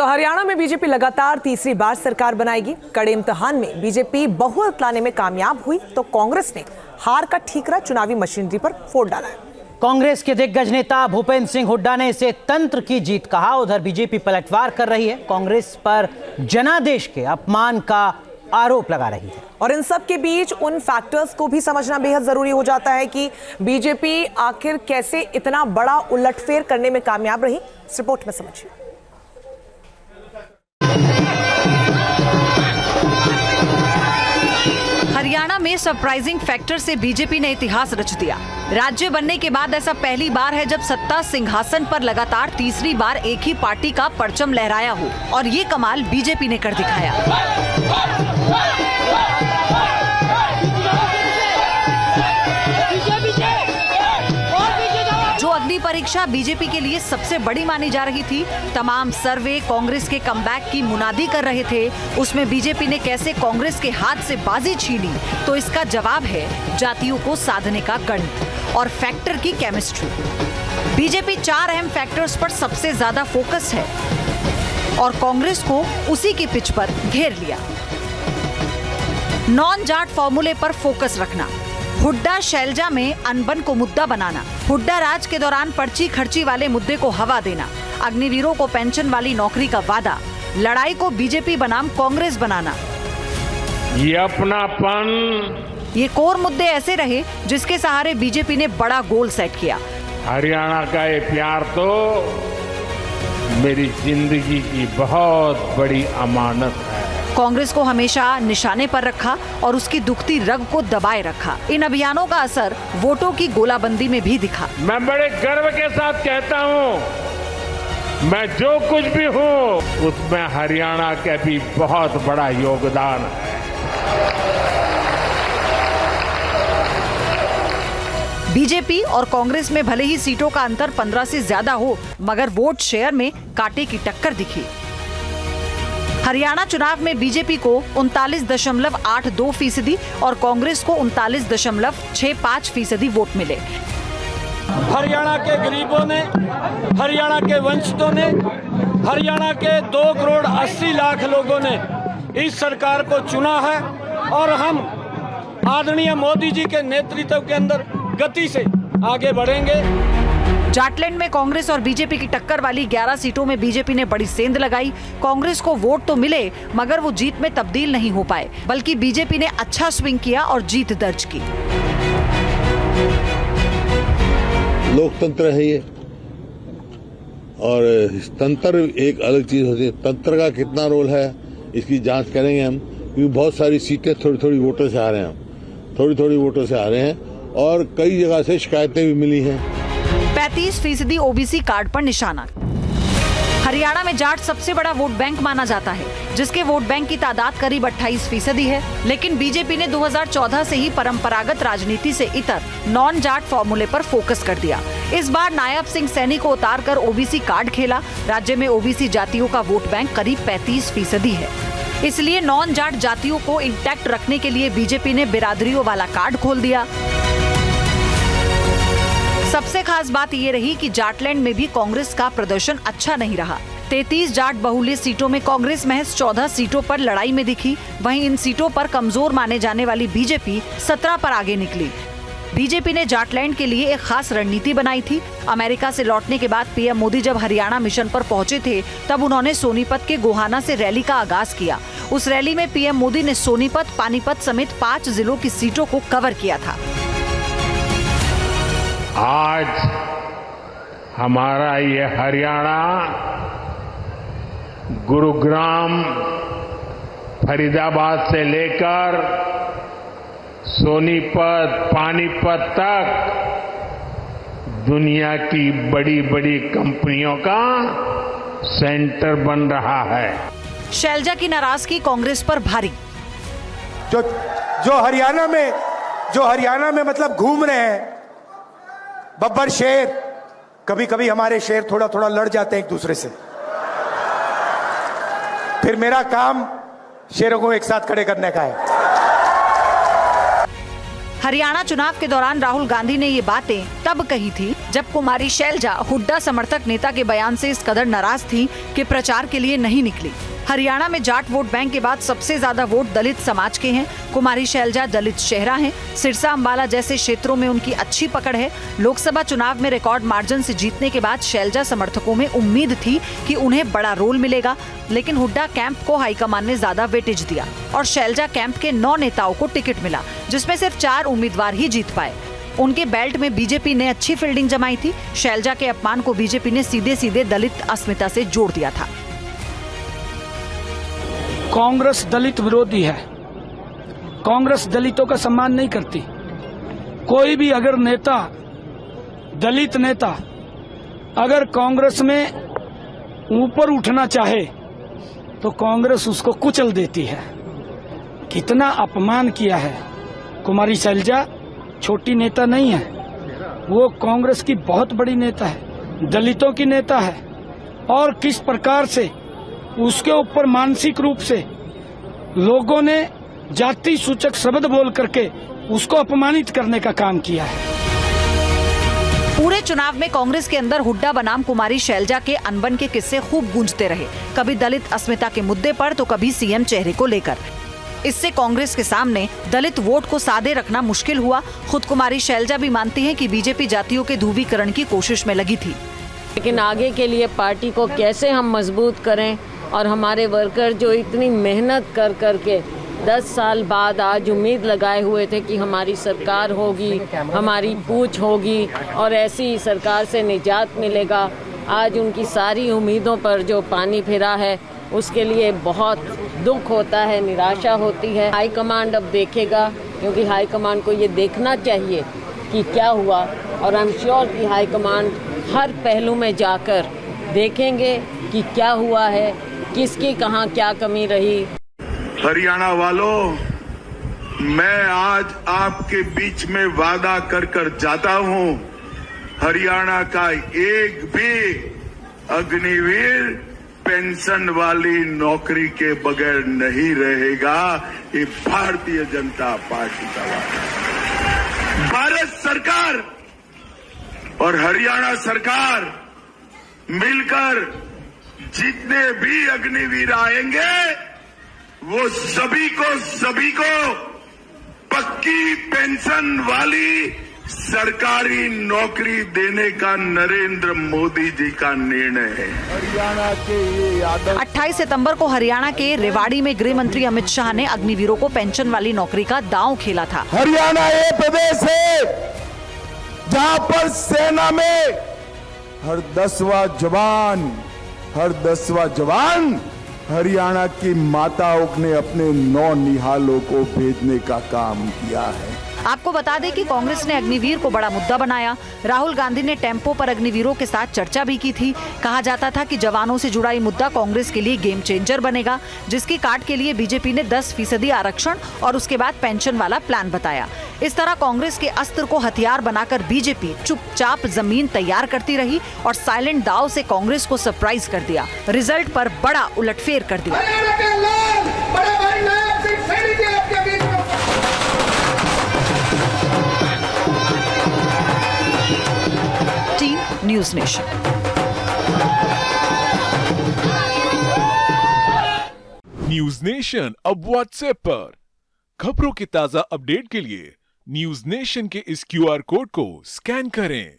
तो हरियाणा में बीजेपी लगातार तीसरी बार सरकार बनाएगी। कड़े इम्तिहान में बीजेपी बहुमत लाने में कामयाब हुई तो कांग्रेस ने हार का ठीकरा चुनावी मशीनरी पर फोड़ डाला है। कांग्रेस के दिग्गज नेता भूपेंद्र सिंह हुड्डा ने इसे तंत्र की जीत कहा। उधर बीजेपी पलटवार कर रही है, कांग्रेस पर जनादेश के अपमान का आरोप लगा रही है। और इन सब के बीच उन फैक्टर्स को भी समझना बेहद जरूरी हो जाता है कि बीजेपी आखिर कैसे इतना बड़ा उलटफेर करने में कामयाब रही। इस रिपोर्ट में समझिए। हरियाणा में सरप्राइजिंग फैक्टर से बीजेपी ने इतिहास रच दिया। राज्य बनने के बाद ऐसा पहली बार है जब सत्ता सिंहासन पर लगातार तीसरी बार एक ही पार्टी का परचम लहराया हो, और ये कमाल बीजेपी ने कर दिखाया। जो अग्नि परीक्षा बीजेपी के लिए सबसे बड़ी मानी जा रही थी, तमाम सर्वे कांग्रेस के कमबैक की मुनादी कर रहे थे, उसमें बीजेपी ने कैसे कांग्रेस के हाथ से बाजी छीनी, तो इसका जवाब है जातियों को साधने का गणित और फैक्टर की केमिस्ट्री। बीजेपी 4 अहम फैक्टर्स पर सबसे ज्यादा फोकस है और कांग्रेस को उसी की पिच पर घेर लिया। नॉन जाट फॉर्मूले पर फोकस रखना, हुड्डा शैलजा में अनबन को मुद्दा बनाना, हुड्डा राज के दौरान पर्ची खर्ची वाले मुद्दे को हवा देना, अग्निवीरों को पेंशन वाली नौकरी का वादा, लड़ाई को बीजेपी बनाम कांग्रेस बनाना, ये अपनापन, ये कोर मुद्दे ऐसे रहे जिसके सहारे बीजेपी ने बड़ा गोल सेट किया। हरियाणा का ये प्यार तो मेरी जिंदगी की बहुत बड़ी अमानत है। कांग्रेस को हमेशा निशाने पर रखा और उसकी दुखती रग को दबाए रखा। इन अभियानों का असर वोटों की गोलाबंदी में भी दिखा। मैं बड़े गर्व के साथ कहता हूं, मैं जो कुछ भी हूं उसमें हरियाणा का भी बहुत बड़ा योगदान है। बीजेपी और कांग्रेस में भले ही सीटों का अंतर 15 से ज्यादा हो, मगर वोट शेयर में कांटे की टक्कर दिखी। हरियाणा चुनाव में बीजेपी को 39.82% और कांग्रेस को 39.65% वोट मिले। हरियाणा के गरीबों ने, हरियाणा के वंचितों ने, हरियाणा के 2 करोड़ 80 लाख लोगों ने इस सरकार को चुना है और हम आदरणीय मोदी जी के नेतृत्व के अंदर गति से आगे बढ़ेंगे। जाटलैंड में कांग्रेस और बीजेपी की टक्कर वाली 11 सीटों में बीजेपी ने बड़ी सेंध लगाई। कांग्रेस को वोट तो मिले, मगर वो जीत में तब्दील नहीं हो पाए, बल्कि बीजेपी ने अच्छा स्विंग किया और जीत दर्ज की। लोकतंत्र है ये, और तंत्र एक अलग चीज होती है। तंत्र का कितना रोल है इसकी जांच करेंगे हम, क्योंकि बहुत सारी सीटें थोड़ी थोड़ी वोटों से आ रहे हैं, हम थोड़ी थोड़ी वोटों से आ रहे हैं और कई जगह से शिकायतें भी मिली हैं। 35% ओबीसी कार्ड पर निशाना। हरियाणा में जाट सबसे बड़ा वोट बैंक माना जाता है, जिसके वोट बैंक की तादाद करीब 28% है। लेकिन बीजेपी ने 2014 से ही परंपरागत राजनीति से इतर नॉन जाट फॉर्मूले पर फोकस कर दिया। इस बार नायब सिंह सैनी को उतारकर ओबीसी कार्ड खेला। राज्य में ओबीसी जातियों का वोट बैंक करीब 35% है। इसलिए नॉन जाट जातियों को इंटैक्ट रखने के लिए बीजेपी ने बिरादरियों वाला कार्ड खोल दिया। सबसे खास बात ये रही कि जाटलैंड में भी कांग्रेस का प्रदर्शन अच्छा नहीं रहा। 33 जाट बहुल्य सीटों में कांग्रेस महज 14 सीटों पर लड़ाई में दिखी। वहीं इन सीटों पर कमजोर माने जाने वाली बीजेपी 17 पर आगे निकली। बीजेपी ने जाटलैंड के लिए एक खास रणनीति बनाई थी। अमेरिका से लौटने के बाद पीएम मोदी जब हरियाणा मिशन पर पहुंचे थे, तब उन्होंने सोनीपत के गोहाना से रैली का आगाज किया। उस रैली में पीएम मोदी ने सोनीपत, पानीपत समेत 5 जिलों की सीटों को कवर किया था। आज हमारा ये हरियाणा गुरुग्राम, फरीदाबाद से लेकर सोनीपत, पानीपत तक दुनिया की बड़ी बड़ी कंपनियों का सेंटर बन रहा है। शैलजा की नाराजगी कांग्रेस पर भारी। जो हरियाणा में मतलब घूम रहे हैं बब्बर शेर, कभी कभी हमारे शेर थोड़ा थोड़ा लड़ जाते हैं एक दूसरे से। फिर मेरा काम शेरों को एक साथ खड़े करने का है। हरियाणा चुनाव के दौरान राहुल गांधी ने ये बातें तब कही थी जब कुमारी शैलजा हुड्डा समर्थक नेता के बयान से इस कदर नाराज थी कि प्रचार के लिए नहीं निकली। हरियाणा में जाट वोट बैंक के बाद सबसे ज्यादा वोट दलित समाज के हैं। कुमारी शैलजा दलित चेहरा हैं। सिरसा अंबाला जैसे क्षेत्रों में उनकी अच्छी पकड़ है। लोकसभा चुनाव में रिकॉर्ड मार्जिन से जीतने के बाद शैलजा समर्थकों में उम्मीद थी कि उन्हें बड़ा रोल मिलेगा, लेकिन हुड्डा कैंप को हाईकमान ने ज्यादा वेटेज दिया और शैलजा कैंप के 9 नेताओं को टिकट मिला, जिसमें सिर्फ 4 उम्मीदवार ही जीत पाए। उनके बेल्ट में बीजेपी ने अच्छी फील्डिंग जमाई थी। शैलजा के अपमान को बीजेपी ने सीधे सीधे दलित अस्मिता से जोड़ दिया था। कांग्रेस दलित विरोधी है। कांग्रेस दलितों का सम्मान नहीं करती। कोई भी अगर नेता, दलित नेता अगर कांग्रेस में ऊपर उठना चाहे तो कांग्रेस उसको कुचल देती है। कितना अपमान किया है। कुमारी शैलजा छोटी नेता नहीं है, वो कांग्रेस की बहुत बड़ी नेता है, दलितों की नेता है। और किस प्रकार से उसके ऊपर मानसिक रूप से लोगों ने जाति सूचक शब्द बोल करके उसको अपमानित करने का काम किया है। पूरे चुनाव में कांग्रेस के अंदर हुड्डा बनाम कुमारी शैलजा के अनबन के किस्से खूब गूंजते रहे, कभी दलित अस्मिता के मुद्दे पर तो कभी सीएम चेहरे को लेकर। इससे कांग्रेस के सामने दलित वोट को सादे रखना मुश्किल हुआ। खुद कुमारी शैलजा भी मानती हैं कि बीजेपी जातियों के ध्रुवीकरण की कोशिश में लगी थी, लेकिन आगे के लिए पार्टी को कैसे हम मजबूत करें और हमारे वर्कर जो इतनी मेहनत कर करके 10 साल बाद आज उम्मीद लगाए हुए थे कि हमारी सरकार होगी, हमारी पूछ होगी और ऐसी सरकार से निजात मिलेगा, आज उनकी सारी उम्मीदों पर जो पानी फिरा है उसके लिए बहुत दुख होता है, निराशा होती है। हाईकमांड अब देखेगा, क्योंकि हाईकमांड को ये देखना चाहिए कि क्या हुआ, और आई एम श्योर कि हाईकमांड हर पहलू में जाकर देखेंगे कि क्या हुआ है, किसकी कहाँ क्या कमी रही। हरियाणा वालों, मैं आज आपके बीच में वादा कर कर जाता हूं, हरियाणा का एक भी अग्निवीर पेंशन वाली नौकरी के बगैर नहीं रहेगा। ये भारतीय जनता पार्टी का वादा। भारत सरकार और हरियाणा सरकार मिलकर जितने भी अग्निवीर आएंगे वो सभी को पक्की पेंशन वाली सरकारी नौकरी देने का नरेंद्र मोदी जी का निर्णय है। हरियाणा के ये 28 सितंबर को हरियाणा के रेवाड़ी में गृह मंत्री अमित शाह ने अग्निवीरों को पेंशन वाली नौकरी का दांव खेला था। हरियाणा ये प्रदेश है जहां पर सेना में हर 10वां जवान हरियाणा की माताओं ने अपने नौनिहालों को भेजने का काम किया है। आपको बता दें कि कांग्रेस ने अग्निवीर को बड़ा मुद्दा बनाया। राहुल गांधी ने टेम्पो पर अग्निवीरों के साथ चर्चा भी की थी। कहा जाता था कि जवानों से जुड़ा ये मुद्दा कांग्रेस के लिए गेम चेंजर बनेगा, जिसकी काट के लिए बीजेपी ने 10% आरक्षण और उसके बाद पेंशन वाला प्लान बताया। इस तरह कांग्रेस के अस्त्र को हथियार बनाकर बीजेपी चुपचाप जमीन तैयार करती रही और साइलेंट दाव से कांग्रेस को सरप्राइज कर दिया, रिजल्ट पर बड़ा उलटफेर कर दिया। Team news nation. News nation अब व्हाट्सएप पर खबरों के ताजा अपडेट के लिए न्यूज नेशन के इस QR कोड को स्कैन करें।